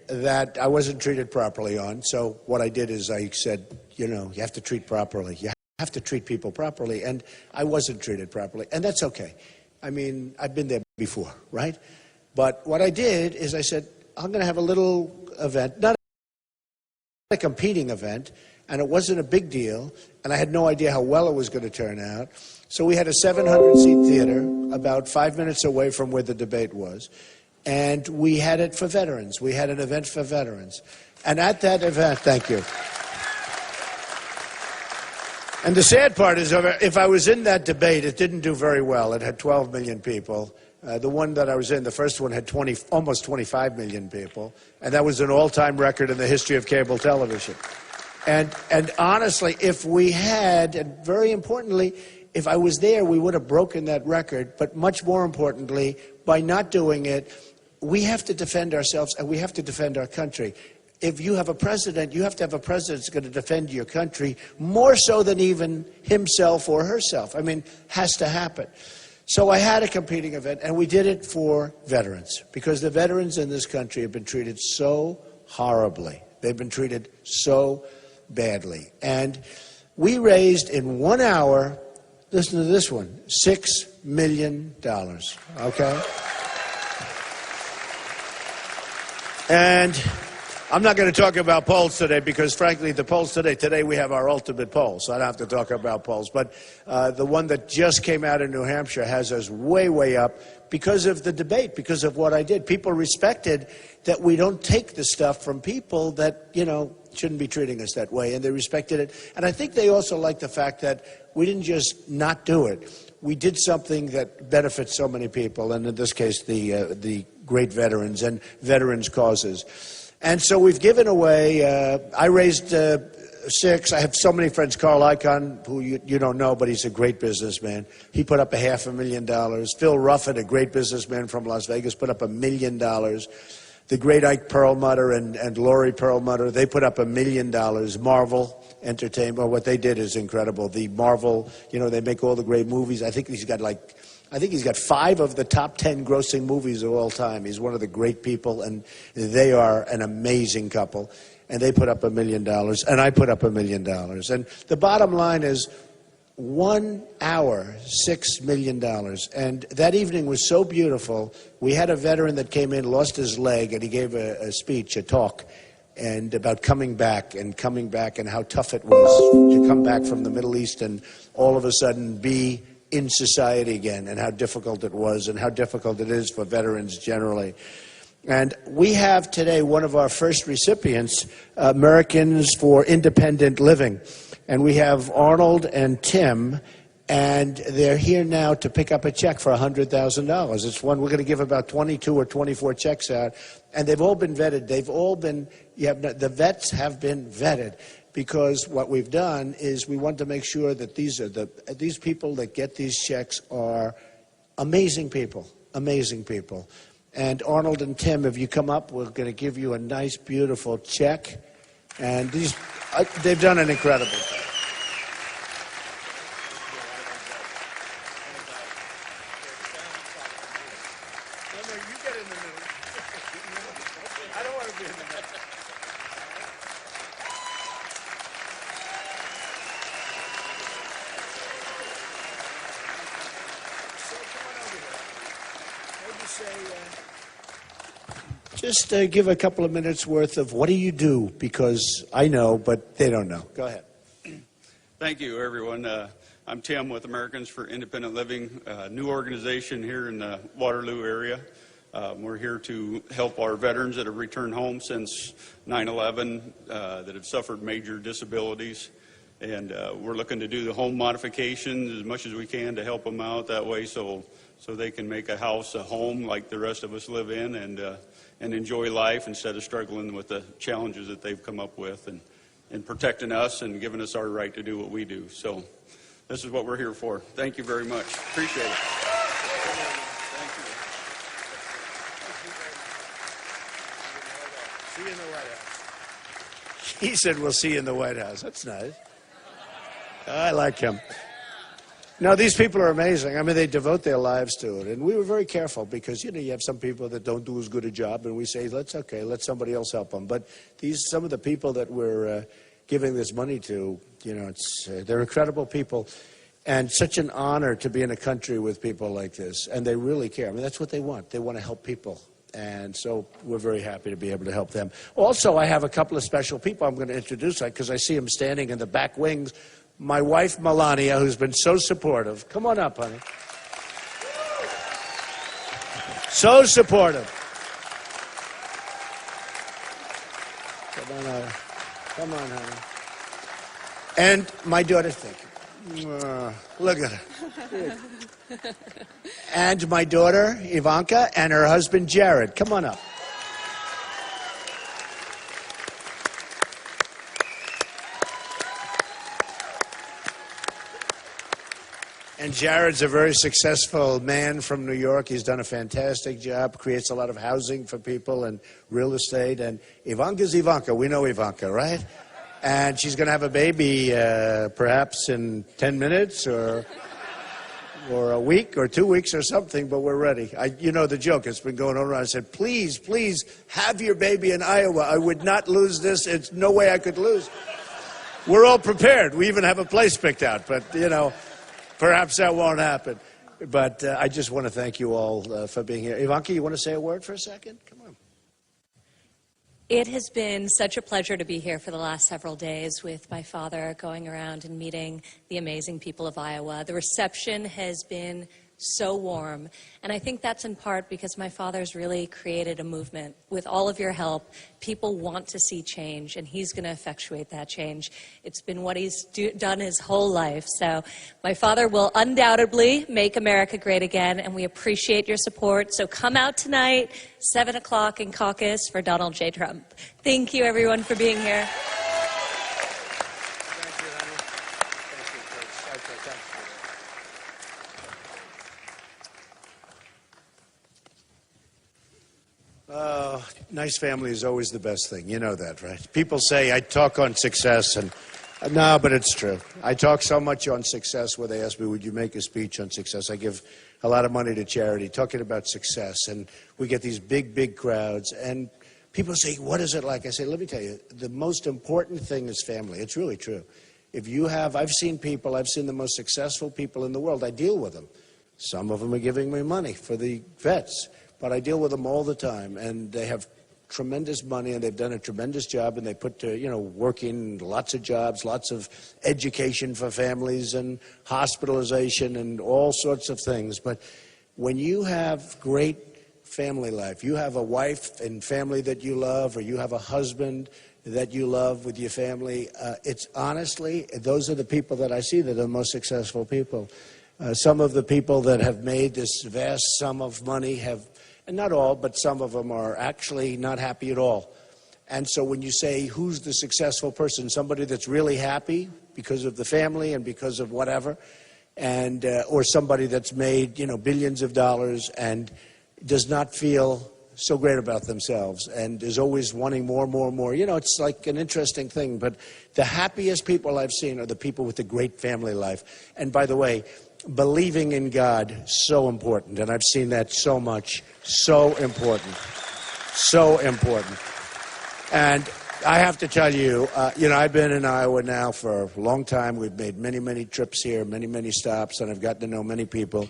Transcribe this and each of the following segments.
that I wasn't treated properly on. So what I did is I said, you know, you have to treat properly. You have to treat people properly. And I wasn't treated properly. And that's okay. I mean, I've been there before, right? But what I did is I said, I'm going to have a little event, not a competing event, and it wasn't a big deal, and I had no idea how well it was going to turn out. So we had a 700-seat theater about 5 minutes away from where the debate was, and we had it for veterans. We had an event for veterans. And at that event, thank you. And the sad part is, if I was in that debate, it didn't do very well. It had 12 million people. The one that I was in, the first one, had almost 25 million people, and that was an all-time record in the history of cable television. And honestly, if we had, and very importantly, if I was there, we would have broken that record. But much more importantly, by not doing it, we have to defend ourselves and we have to defend our country. If you have a president, you have to have a president that's going to defend your country more so than even himself or herself. I mean, has to happen. So I had a competing event, and we did it for veterans, because the veterans in this country have been treated so horribly. They've been treated so badly. And we raised in 1 hour, listen to this one, $6 million, okay? And I'm not going to talk about polls today because, frankly, the polls today we have our ultimate poll, so I don't have to talk about polls. But the one that just came out in New Hampshire has us way, way up because of the debate, because of what I did. People respected that we don't take the stuff from people that, you know, shouldn't be treating us that way, and they respected it. And I think they also liked the fact that we didn't just not do it. We did something that benefits so many people, and in this case, the great veterans and veterans' causes. And so we've given away, I raised six. I have so many friends. Carl Icahn, who you don't know, but he's a great businessman. He put up $500,000. Phil Ruffin, a great businessman from Las Vegas, put up $1 million. The great Ike Perlmutter and Laurie Perlmutter, they put up $1 million. Marvel Entertainment, what they did is incredible. The Marvel, you know, they make all the great movies. I think he's got 5 of the top 10 grossing movies of all time. He's one of the great people, and they are an amazing couple. And they put up $1 million, and I put up $1 million. And the bottom line is 1 hour, $6 million. And that evening was so beautiful. We had a veteran that came in, lost his leg, and he gave a speech, a talk, and about coming back and how tough it was to come back from the Middle East and all of a sudden be in society again, and how difficult it was and how difficult it is for veterans generally. And we have today one of our first recipients, Americans for Independent Living. And we have Arnold and Tim, and they're here now to pick up a check for $100,000. It's one, we're going to give about 22 or 24 checks out. And they've all been vetted. They've all been, the vets have been vetted. Because what we've done is we want to make sure that these people that get these checks are amazing people, amazing people. And Arnold and Tim, if you come up, we're going to give you a nice, beautiful check. And they've done an incredible job. No, you get in the middle. I don't want to be in the middle. Just give a couple of minutes worth of what do you do, because I know, but they don't know. Go ahead. Thank you, everyone. I'm Tim with Americans for Independent Living, a new organization here in the Waterloo area. We're here to help our veterans that have returned home since 9/11 that have suffered major disabilities. And we're looking to do the home modifications as much as we can to help them out that way so they can make a house a home like the rest of us live in and enjoy life instead of struggling with the challenges that they've come up with and protecting us and giving us our right to do what we do. So this is what we're here for. Thank you very much. Appreciate it. Thank you. See you in the White House. He said we'll see you in the White House. That's nice. I like him. No, these people are amazing. I mean, they devote their lives to it. And we were very careful because, you have some people that don't do as good a job, and we say, let somebody else help them. But some of the people that we're giving this money to, they're incredible people. And such an honor to be in a country with people like this. And they really care. I mean, that's what they want. They want to help people. And so we're very happy to be able to help them. Also, I have a couple of special people I'm going to introduce because I see them standing in the back wings. My wife, Melania, who's been so supportive. Come on up, honey. So supportive. Come on, honey. And my daughter, thank you. Look at her. And my daughter, Ivanka, and her husband, Jared. Come on up. And Jared's a very successful man from New York. He's done a fantastic job, creates a lot of housing for people and real estate. And Ivanka's Ivanka. We know Ivanka, right? And she's going to have a baby perhaps in 10 minutes or a week or 2 weeks or something, but we're ready. You know the joke. It's been going on around. I said, please, please have your baby in Iowa. I would not lose this. It's no way I could lose. We're all prepared. We even have a place picked out, but, perhaps that won't happen. But I just want to thank you all for being here. Ivanka, you want to say a word for a second? Come on. It has been such a pleasure to be here for the last several days with my father, going around and meeting the amazing people of Iowa. The reception has been so warm, and I think that's in part because my father's really created a movement. With all of your help, people want to see change, and he's going to effectuate that change. It's been what he's done his whole life. So my father will undoubtedly make America great again, and we appreciate your support. So come out tonight, 7 o'clock in caucus for Donald J. Trump. Thank you, everyone, for being here. Nice family is always the best thing. You know that, right? People say I talk on success, and no, but it's true. I talk so much on success where they ask me, would you make a speech on success? I give a lot of money to charity talking about success, and we get these big, big crowds, and people say, what is it like? I say, let me tell you, the most important thing is family. It's really true. I've seen the most successful people in the world. I deal with them. Some of them are giving me money for the vets. But I deal with them all the time, and they have tremendous money, and they've done a tremendous job, and they put, working lots of jobs, lots of education for families, and hospitalization, and all sorts of things. But when you have great family life, you have a wife and family that you love, or you have a husband that you love with your family, it's honestly, those are the people that I see that are the most successful people. Some of the people that have made this vast sum of money have, and not all, but some of them are actually not happy at all. And so when you say, who's the successful person, somebody that's really happy because of the family and because of whatever, and or somebody that's made, billions of dollars and does not feel so great about themselves and is always wanting more, more, more. It's like an interesting thing, but the happiest people I've seen are the people with the great family life. And by the way, believing in God, so important. And I've seen that so much. So important. So important. And I have to tell you, I've been in Iowa now for a long time. We've made many, many trips here, many, many stops, and I've gotten to know many people.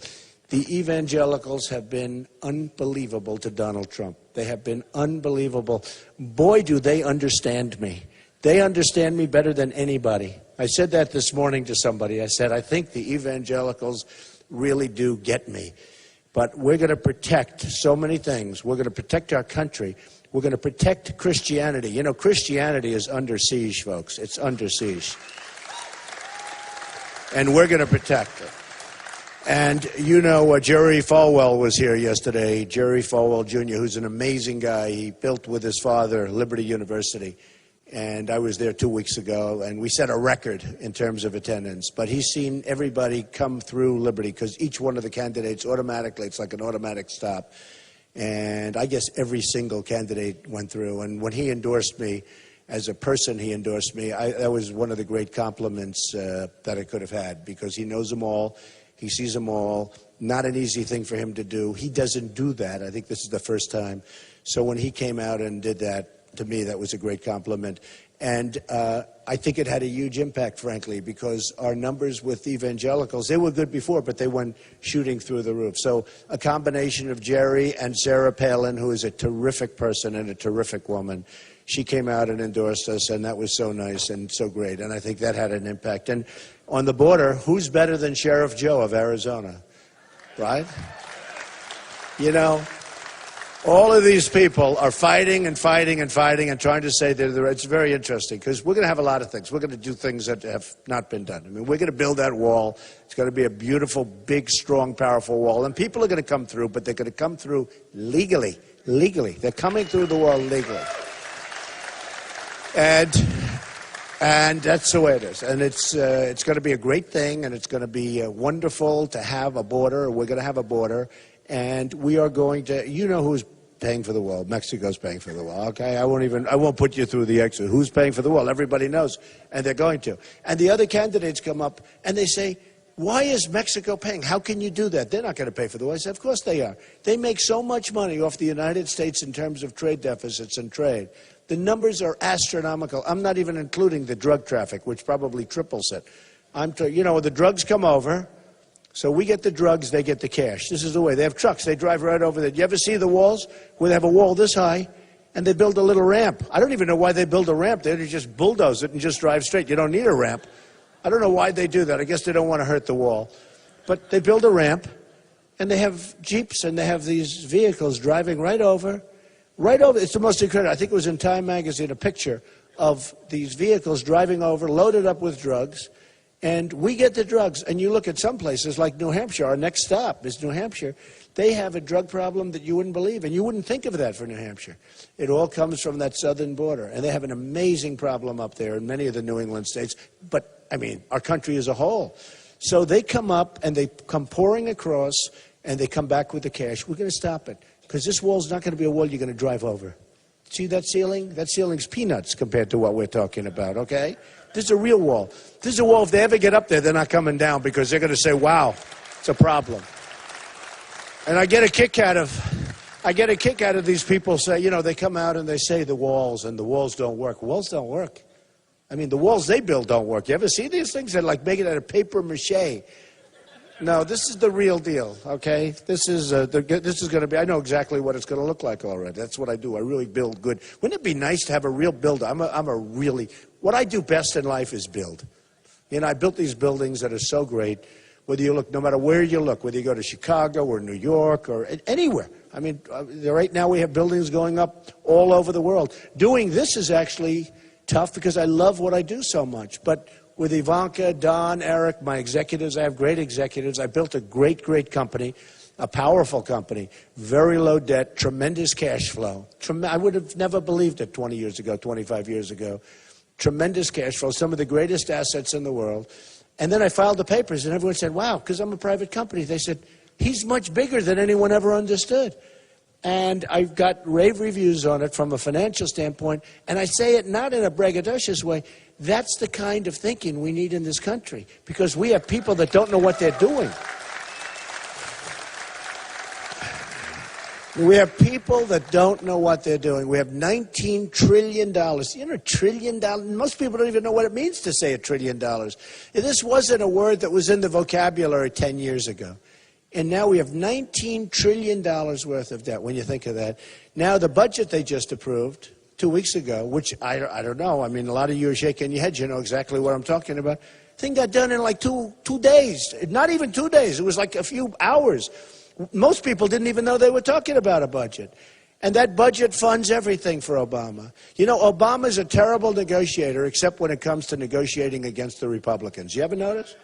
The evangelicals have been unbelievable to Donald Trump. They have been unbelievable. Boy, do they understand me. They understand me better than anybody. I said that this morning to somebody. I said, I think the evangelicals really do get me. But we're going to protect so many things. We're going to protect our country. We're going to protect Christianity. Christianity is under siege, folks. It's under siege. And we're going to protect it. And Jerry Falwell was here yesterday. Jerry Falwell Jr., who's an amazing guy. He built with his father Liberty University. And I was there 2 weeks ago, and we set a record in terms of attendance. But he's seen everybody come through Liberty because each one of the candidates automatically, it's like an automatic stop. And I guess every single candidate went through. And when he endorsed me, as a person he endorsed me, that was one of the great compliments that I could have had because he knows them all. He sees them all. Not an easy thing for him to do. He doesn't do that. I think this is the first time. So when he came out and did that, to me, that was a great compliment. And I think it had a huge impact, frankly, because our numbers with evangelicals, they were good before, but they went shooting through the roof. So a combination of Jerry and Sarah Palin, who is a terrific person and a terrific woman, she came out and endorsed us, and that was so nice and so great. And I think that had an impact. And on the border, who's better than Sheriff Joe of Arizona? Right? You know, all of these people are fighting and fighting and fighting and trying to say that it's very interesting because we're going to have a lot of things. We're going to do things that have not been done. I mean, we're going to build that wall. It's going to be a beautiful, big, strong, powerful wall. And people are going to come through, but they're going to come through legally. Legally. They're coming through the wall legally. And that's the way it is. And it's going to be a great thing, and it's going to be wonderful to have a border. We're going to have a border, and we are going to, you know who's paying for the wall. Mexico's paying for the wall, okay? I won't put you through the exit. Who's paying for the wall? Everybody knows, and they're going to. And the other candidates come up, and they say, why is Mexico paying? How can you do that? They're not going to pay for the wall. I said, of course they are. They make so much money off the United States in terms of trade deficits and trade. The numbers are astronomical. I'm not even including the drug traffic, which probably triples it. You know, the drugs come over, so we get the drugs, they get the cash. This is the way. They have trucks. They drive right over there. You ever see the walls where they have a wall this high and they build a little ramp? I don't even know why they build a ramp there. They just bulldoze it and just drive straight. You don't need a ramp. I don't know why they do that. I guess they don't want to hurt the wall. But they build a ramp, and they have Jeeps, and they have these vehicles driving right over. It's the most incredible. I think it was in Time magazine, a picture of these vehicles driving over, loaded up with drugs, and we get the drugs. And you look at some places like New Hampshire, our next stop is New Hampshire. They have a drug problem that you wouldn't believe, and you wouldn't think of that for New Hampshire. It all comes from that southern border, and they have an amazing problem up there in many of the New England states, but, I mean, our country as a whole. So they come up, and they come pouring across, and they come back with the cash. We're going to stop it. Because this wall's not going to be a wall you're going to drive over. See that ceiling? That ceiling's peanuts compared to what we're talking about, okay? This is a real wall. This is a wall, if they ever get up there, they're not coming down because they're going to say, wow, it's a problem. And I get a kick out of these people say, you know, they come out and they say the walls don't work. Walls don't work. I mean, the walls they build don't work. You ever see these things? They're like making it out of paper mache. No, this is the real deal, okay? This is going to be, I know exactly what it's going to look like already. That's what I do. I really build good. Wouldn't it be nice to have a real builder? What I do best in life is build. You know, I built these buildings that are so great, whether you look, no matter where you look, whether you go to Chicago or New York or anywhere. I mean, right now we have buildings going up all over the world. Doing this is actually tough because I love what I do so much, but with Ivanka, Don, Eric, my executives. I have great executives. I built a great, great company, a powerful company, very low debt, tremendous cash flow. I would have never believed it 20 years ago, 25 years ago. Tremendous cash flow, some of the greatest assets in the world. And then I filed the papers, and everyone said, wow, because I'm a private company. They said, he's much bigger than anyone ever understood. And I've got rave reviews on it from a financial standpoint, and I say it not in a braggadocious way. That's the kind of thinking we need in this country, because we have people that don't know what they're doing. We have people that don't know what they're doing. We have $19 trillion. You know, $1 trillion? Most people don't even know what it means to say $1 trillion. This wasn't a word that was in the vocabulary 10 years ago. And now we have $19 trillion worth of debt, when you think of that. Now, the budget they just approved 2 weeks ago, which I don't know. I mean, a lot of you are shaking your heads. You know exactly what I'm talking about. Thing got done in like two days. Not even 2 days. It was like a few hours. Most people didn't even know they were talking about a budget. And that budget funds everything for Obama. You know, Obama's a terrible negotiator, except when it comes to negotiating against the Republicans. You ever notice?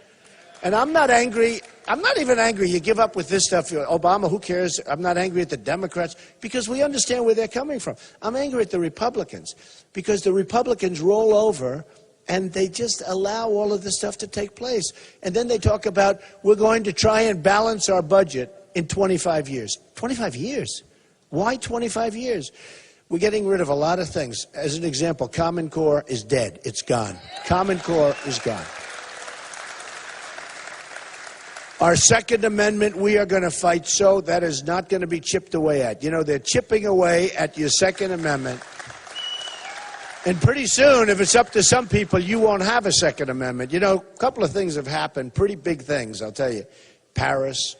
And I'm not angry. I'm not even angry. You give up with this stuff. Obama, who cares? I'm not angry at the Democrats because we understand where they're coming from. I'm angry at the Republicans because the Republicans roll over and they just allow all of this stuff to take place. And then they talk about we're going to try and balance our budget in 25 years. 25 years? Why 25 years? We're getting rid of a lot of things. As an example, Common Core is dead. It's gone. Common Core is gone. Our Second Amendment, we are going to fight so that is not going to be chipped away at. You know, they're chipping away at your Second Amendment. And pretty soon, if it's up to some people, you won't have a Second Amendment. You know, a couple of things have happened, pretty big things, I'll tell you. Paris,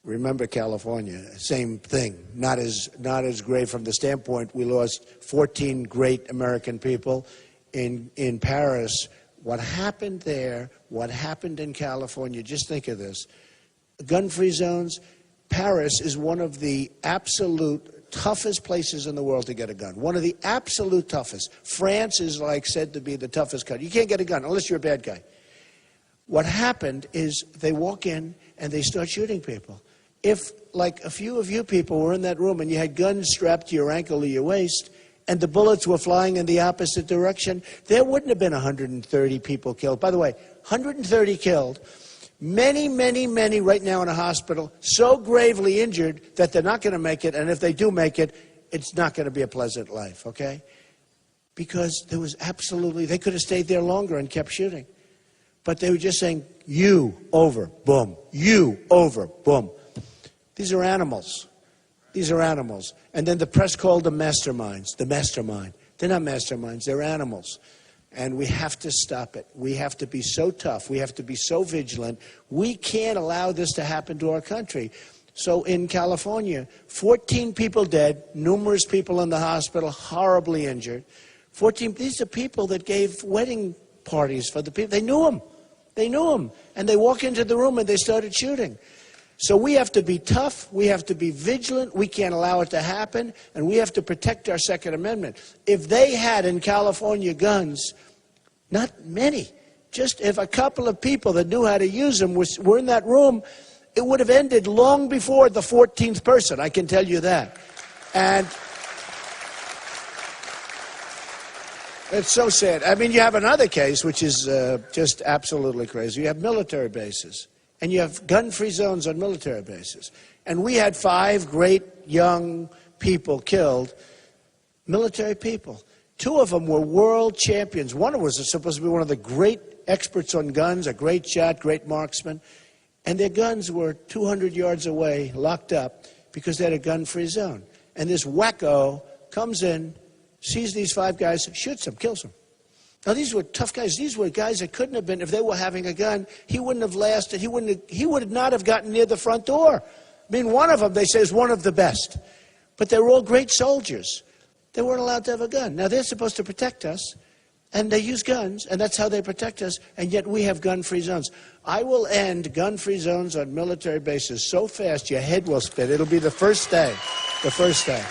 remember California, same thing. Not as great from the standpoint we lost 14 great American people. In Paris, what happened there, what happened in California, just think of this. Gun-free zones, Paris is one of the absolute toughest places in the world to get a gun. One of the absolute toughest. France is like said to be the toughest country. You can't get a gun unless you're a bad guy. What happened is they walk in and they start shooting people. If, like a few of you people were in that room and you had guns strapped to your ankle or your waist, and the bullets were flying in the opposite direction, there wouldn't have been 130 people killed. By the way, 130 killed. Many, many, many right now in a hospital, so gravely injured that they're not going to make it, and if they do make it, it's not going to be a pleasant life, okay? Because there was absolutely, they could have stayed there longer and kept shooting. But they were just saying, you, over, boom. You, over, boom. These are animals. These are animals. And then the press called them masterminds, the mastermind. They're not masterminds, they're animals. And we have to stop it. We have to be so tough. We have to be so vigilant. We can't allow this to happen to our country. So in California, 14 people dead, numerous people in the hospital, horribly injured. 14, these are people that gave wedding parties for the people. They knew them. They knew them. And they walk into the room and they started shooting. So we have to be tough, we have to be vigilant, we can't allow it to happen, and we have to protect our Second Amendment. If they had in California guns, not many, just if a couple of people that knew how to use them were in that room, it would have ended long before the 14th person, I can tell you that. And it's so sad. I mean, you have another case, which is just absolutely crazy. You have military bases. And you have gun-free zones on military bases. And we had 5 great young people killed, military people. 2 of them were world champions. One was supposed to be one of the great experts on guns, a great shot, great marksman. And their guns were 200 yards away, locked up, because they had a gun-free zone. And this wacko comes in, sees these 5 guys, shoots them, kills them. Now, these were tough guys. These were guys that couldn't have been, if they were having a gun, he wouldn't have lasted. He would not have gotten near the front door. I mean, one of them, they say, is one of the best. But they were all great soldiers. They weren't allowed to have a gun. Now, they're supposed to protect us, and they use guns, and that's how they protect us, and yet we have gun-free zones. I will end gun-free zones on military bases so fast your head will spin. It'll be the first day. The first day.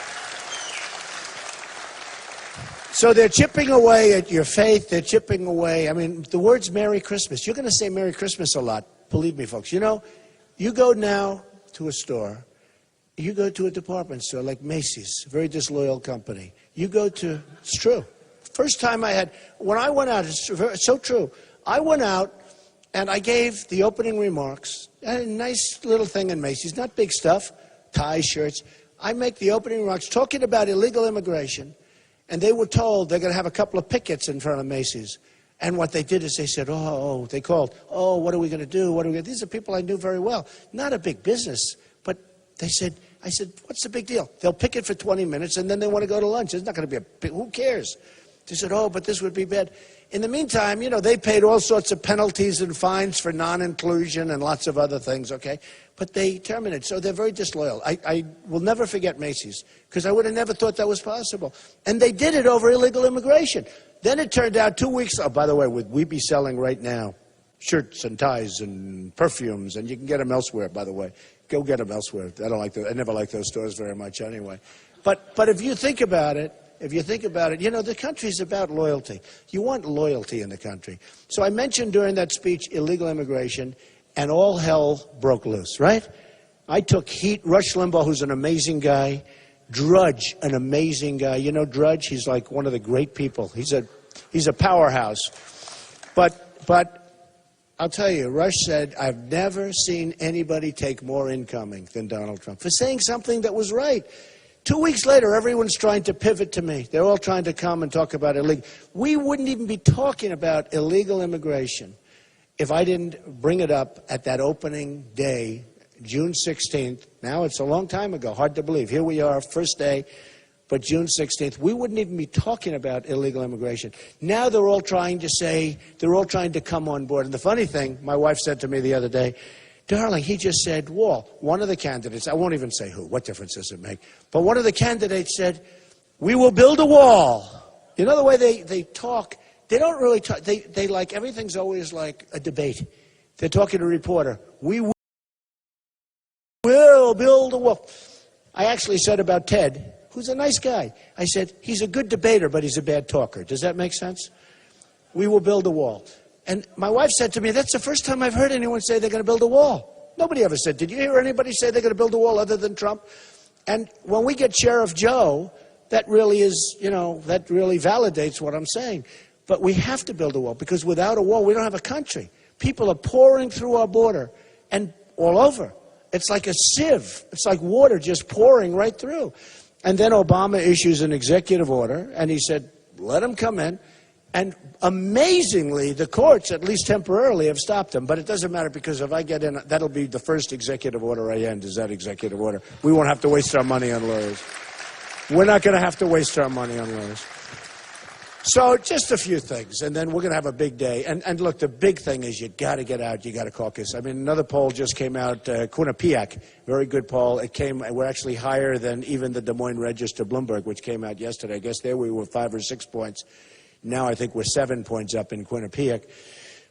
So they're chipping away at your faith. They're chipping away. I mean, the words Merry Christmas. You're going to say Merry Christmas a lot. Believe me, folks. You know, you go now to a store. You go to a department store like Macy's, a very disloyal company. You go to, it's true. First time I had, when I went out, it's so true. I went out and I gave the opening remarks. I had a nice little thing in Macy's, not big stuff, ties, shirts. I make the opening remarks talking about illegal immigration. And they were told they're going to have a couple of pickets in front of Macy's. And what they did is they said, they called, what are we going to do? These are people I knew very well. Not a big business, but I said, what's the big deal? They'll picket for 20 minutes and then they want to go to lunch. It's not going to be who cares? They said, but this would be bad. In the meantime, you know, they paid all sorts of penalties and fines for non-inclusion and lots of other things, okay? But they terminated, so they're very disloyal. I will never forget Macy's, because I would have never thought that was possible. And they did it over illegal immigration. Then it turned out 2 weeks, by the way, would we be selling right now shirts and ties and perfumes, and you can get them elsewhere, by the way. Go get them elsewhere. I never liked those stores very much anyway. But if you think about it, you know, the country's about loyalty. You want loyalty in the country. So I mentioned during that speech illegal immigration, and all hell broke loose, right? I took heat. Rush Limbaugh, who's an amazing guy. Drudge, an amazing guy. You know Drudge? He's like one of the great people. He's a powerhouse. But I'll tell you, Rush said, I've never seen anybody take more incoming than Donald Trump for saying something that was right. 2 weeks later, everyone's trying to pivot to me. They're all trying to come and talk about illegal. We wouldn't even be talking about illegal immigration if I didn't bring it up at that opening day, June 16th. Now, it's a long time ago, hard to believe. Here we are, first day, but June 16th, we wouldn't even be talking about illegal immigration. Now they're all trying to come on board. And the funny thing, my wife said to me the other day, darling, he just said wall. One of the candidates, I won't even say who, what difference does it make? But one of the candidates said, we will build a wall. You know the way they talk? They don't really talk. They like, everything's always like a debate. They're talking to a reporter. We will build a wall. I actually said about Ted, who's a nice guy, I said, he's a good debater, but he's a bad talker. Does that make sense? We will build a wall. And my wife said to me, that's the first time I've heard anyone say they're going to build a wall. Nobody ever said, did you hear anybody say they're going to build a wall other than Trump? And when we get Sheriff Joe, that really is, that really validates what I'm saying. But we have to build a wall, because without a wall, we don't have a country. People are pouring through our border and all over. It's like a sieve. It's like water just pouring right through. And then Obama issues an executive order, and he said, let them come in. And amazingly, the courts, at least temporarily, have stopped them. But it doesn't matter, because if I get in, that'll be the first executive order I end, is that executive order. We won't have to waste our money on lawyers. We're not going to have to waste our money on lawyers. So just a few things, and then we're going to have a big day. And look, the big thing is you got to get out, you got to caucus. I mean, another poll just came out, Quinnipiac, very good poll. We're actually higher than even the Des Moines Register Bloomberg, which came out yesterday. I guess there we were 5 or 6 points. Now I think we're 7 points up in Quinnipiac.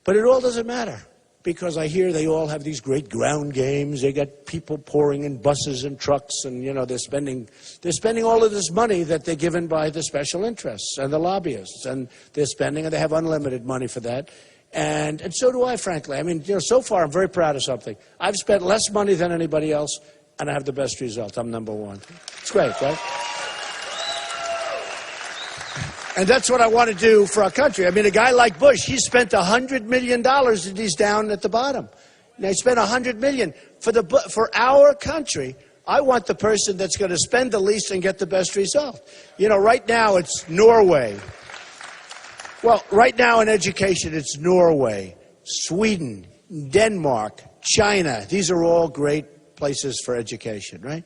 But it all doesn't matter, because I hear they all have these great ground games. They got people pouring in buses and trucks, and they're spending all of this money that they're given by the special interests and the lobbyists, and they're spending, and they have unlimited money for that. And so do I, frankly. I mean, so far I'm very proud of something. I've spent less money than anybody else, and I have the best result. I'm number one. It's great, right? And that's what I want to do for our country. I mean, a guy like Bush, he spent $100 million, and he's down at the bottom. Now, he spent $100 million. For our country, I want the person that's going to spend the least and get the best result. Right now it's Norway. Well, right now in education, it's Norway, Sweden, Denmark, China. These are all great places for education, right?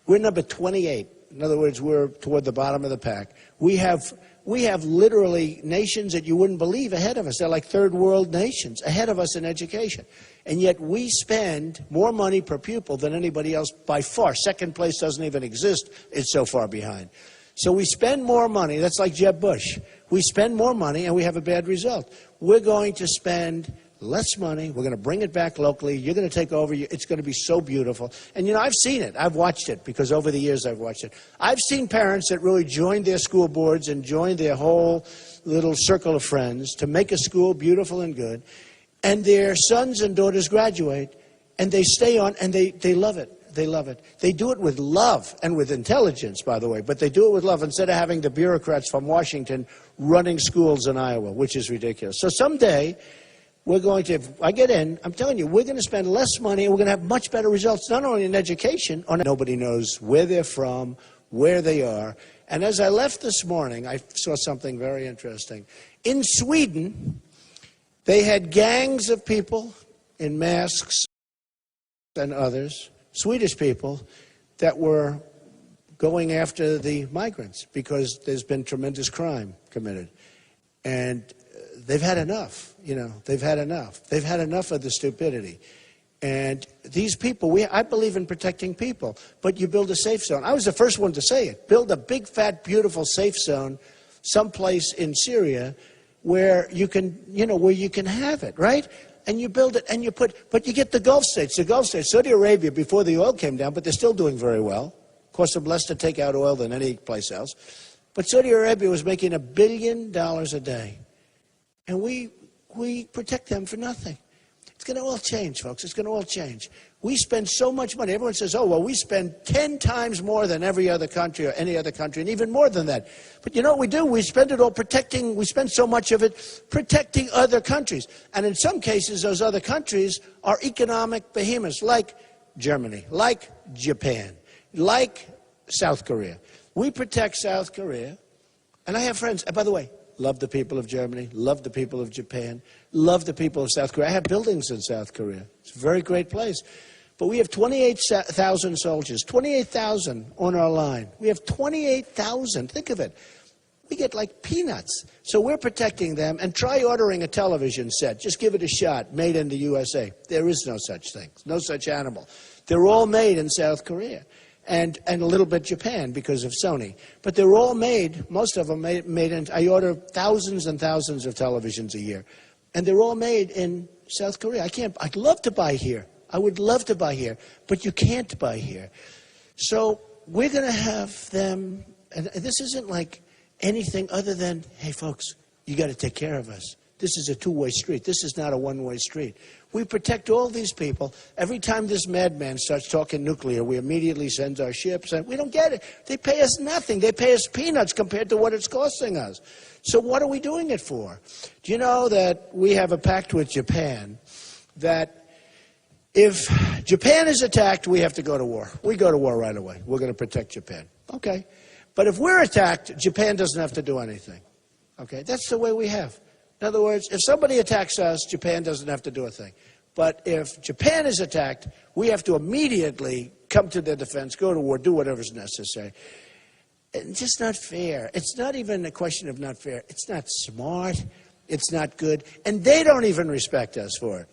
We're number 28. In other words, we're toward the bottom of the pack. We have literally nations that you wouldn't believe ahead of us. They're like third world nations ahead of us in education. And yet we spend more money per pupil than anybody else by far. Second place doesn't even exist. It's so far behind. So we spend more money. That's like Jeb Bush. We spend more money and we have a bad result. We're going to spend less money. We're going to bring it back locally. You're going to take over. It's going to be so beautiful. And, I've seen it. I've watched it, because over the years I've watched it. I've seen parents that really joined their school boards and joined their whole little circle of friends to make a school beautiful and good. And their sons and daughters graduate, and they stay on, and they love it. They love it. They do it with love and with intelligence, by the way, but they do it with love instead of having the bureaucrats from Washington running schools in Iowa, which is ridiculous. So someday, we're going to, if I get in, I'm telling you, we're going to spend less money and we're going to have much better results, not only in education. Nobody knows where they're from, where they are. And as I left this morning, I saw something very interesting. In Sweden, they had gangs of people in masks and others, Swedish people, that were going after the migrants because there's been tremendous crime committed. And they've had enough. They've had enough. They've had enough of the stupidity. And these people, I believe in protecting people, but you build a safe zone. I was the first one to say it. Build a big, fat, beautiful safe zone someplace in Syria where you can, where you can have it, right? And you build it and but you get the Gulf states. The Gulf states, Saudi Arabia, before the oil came down, but they're still doing very well. Cost them less to take out oil than any place else. But Saudi Arabia was making $1 billion a day. And we protect them for nothing. It's going to all change, folks. It's going to all change. We spend so much money. Everyone says, oh, well, we spend 10 times more than every other country or any other country, and even more than that. But you know what we do? We spend it all protecting, we spend so much of it protecting other countries. And in some cases, those other countries are economic behemoths, like Germany, like Japan, like South Korea. We protect South Korea. And I have friends, by the way, love the people of Germany, love the people of Japan, love the people of South Korea. I have buildings in South Korea. It's a very great place. But we have 28,000 soldiers, 28,000 on our line. We have 28,000. Think of it. We get like peanuts. So we're protecting them. And try ordering a television set. Just give it a shot. Made in the USA. There is no such thing. No such animal. They're all made in South Korea. And a little bit Japan because of Sony. But they're all made, most of them made in, I order thousands and thousands of televisions a year. And they're all made in South Korea. I'd love to buy here. I would love to buy here. But you can't buy here. So we're going to have them, and this isn't like anything other than, hey folks, you got to take care of us. This is a two-way street. This is not a one-way street. We protect all these people. Every time this madman starts talking nuclear, we immediately send our ships. And we don't get it. They pay us nothing. They pay us peanuts compared to what it's costing us. So what are we doing it for? Do you know that we have a pact with Japan that if Japan is attacked, we have to go to war. We go to war right away. We're going to protect Japan. Okay. But if we're attacked, Japan doesn't have to do anything. Okay. That's the way we have. In other words, if somebody attacks us, Japan doesn't have to do a thing. But if Japan is attacked, we have to immediately come to their defense, go to war, do whatever's necessary. It's just not fair. It's not even a question of not fair. It's not smart. It's not good. And they don't even respect us for it.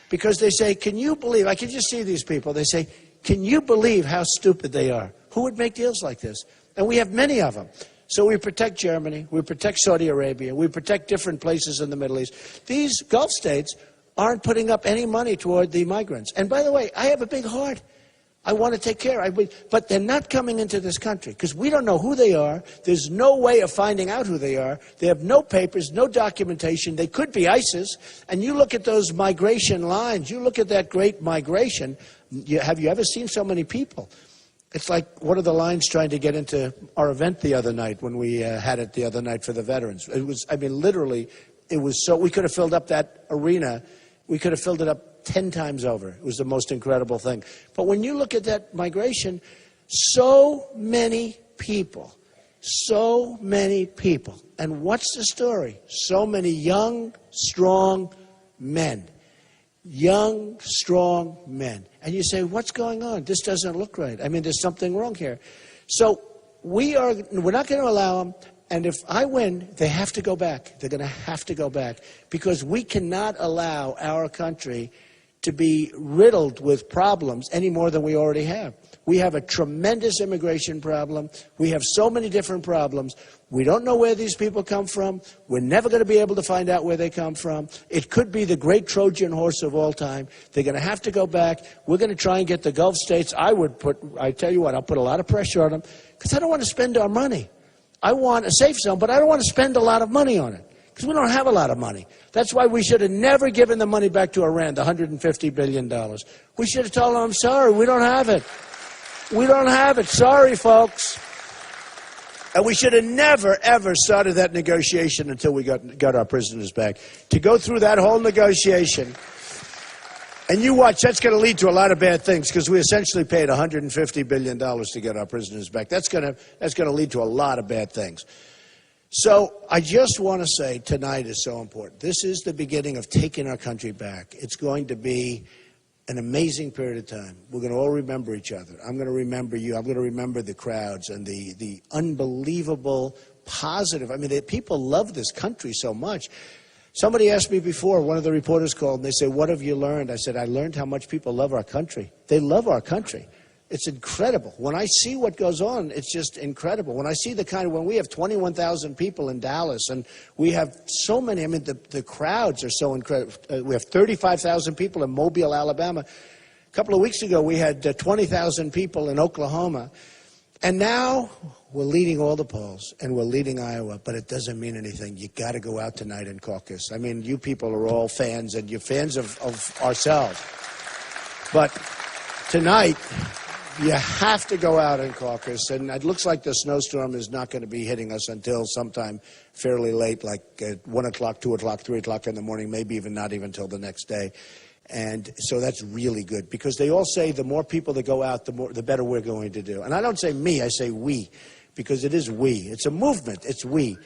Because they say, can you believe, I can just see these people, they say, can you believe how stupid they are? Who would make deals like this? And we have many of them. So we protect Germany, we protect Saudi Arabia, we protect different places in the Middle East. These Gulf states aren't putting up any money toward the migrants. And by the way, I have a big heart. I want to take care. But they're not coming into this country because we don't know who they are. There's no way of finding out who they are. They have no papers, no documentation. They could be ISIS. And you look at those migration lines. You look at that great migration. Have you ever seen so many people? It's like one of the lines trying to get into our event the other night when we had it the other night for the veterans. It was, I mean, literally, it was so, we could have filled up that arena. We could have filled it up 10 times over. It was the most incredible thing. But when you look at that migration, so many people. And what's the story? So many young, strong men. Young, strong men. And you say, what's going on? This doesn't look right. I mean, there's something wrong here. So we're not going to allow them. And if I win, they have to go back. They're going to have to go back. Because we cannot allow our country to be riddled with problems any more than we already have. We have a tremendous immigration problem. We have so many different problems. We don't know where these people come from. We're never going to be able to find out where they come from. It could be the great Trojan horse of all time. They're going to have to go back. We're going to try and get the Gulf states. I tell you what, I'll put a lot of pressure on them because I don't want to spend our money. I want a safe zone, but I don't want to spend a lot of money on it because we don't have a lot of money. That's why we should have never given the money back to Iran, the $150 billion. We should have told them, I'm sorry, we don't have it. We don't have it. Sorry, folks. And we should have never, ever started that negotiation until we got our prisoners back. To go through that whole negotiation, and you watch, that's going to lead to a lot of bad things because we essentially paid $150 billion to get our prisoners back. That's going to lead to a lot of bad things. So I just want to say tonight is so important. This is the beginning of taking our country back. It's going to be an amazing period of time. We're going to all remember each other. I'm going to remember you. I'm going to remember the crowds and the unbelievable positive. I mean, people love this country so much. Somebody asked me before, one of the reporters called, and they said, what have you learned? I said, I learned how much people love our country. They love our country. It's incredible. When I see what goes on, it's just incredible. When I see when we have 21,000 people in Dallas, and we have so many, I mean, the crowds are so incredible. We have 35,000 people in Mobile, Alabama. A couple of weeks ago, we had 20,000 people in Oklahoma. And now we're leading all the polls, and we're leading Iowa, but it doesn't mean anything. You got to go out tonight and caucus. I mean, you people are all fans, and you're fans of ourselves. But tonight, you have to go out and caucus, and it looks like the snowstorm is not going to be hitting us until sometime fairly late, like at 1 o'clock, 2 o'clock, 3 o'clock in the morning, maybe not even until the next day. And so that's really good, because they all say the more people that go out, the better we're going to do. And I don't say me, I say we, because it is we. It's a movement. It's we.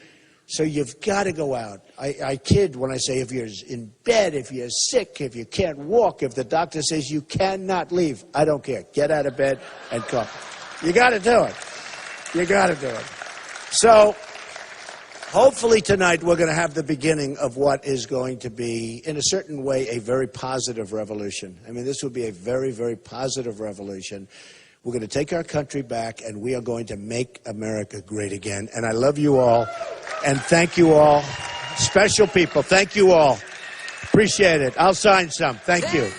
So you've got to go out. I kid when I say if you're in bed, if you're sick, if you can't walk, if the doctor says you cannot leave, I don't care. Get out of bed and come. You got to do it. You got to do it. So hopefully tonight we're going to have the beginning of what is going to be, in a certain way, a very positive revolution. I mean, this will be a very, very positive revolution. We're going to take our country back, and we are going to make America great again. And I love you all, and thank you all. Special people, thank you all. Appreciate it. I'll sign some. Thank you.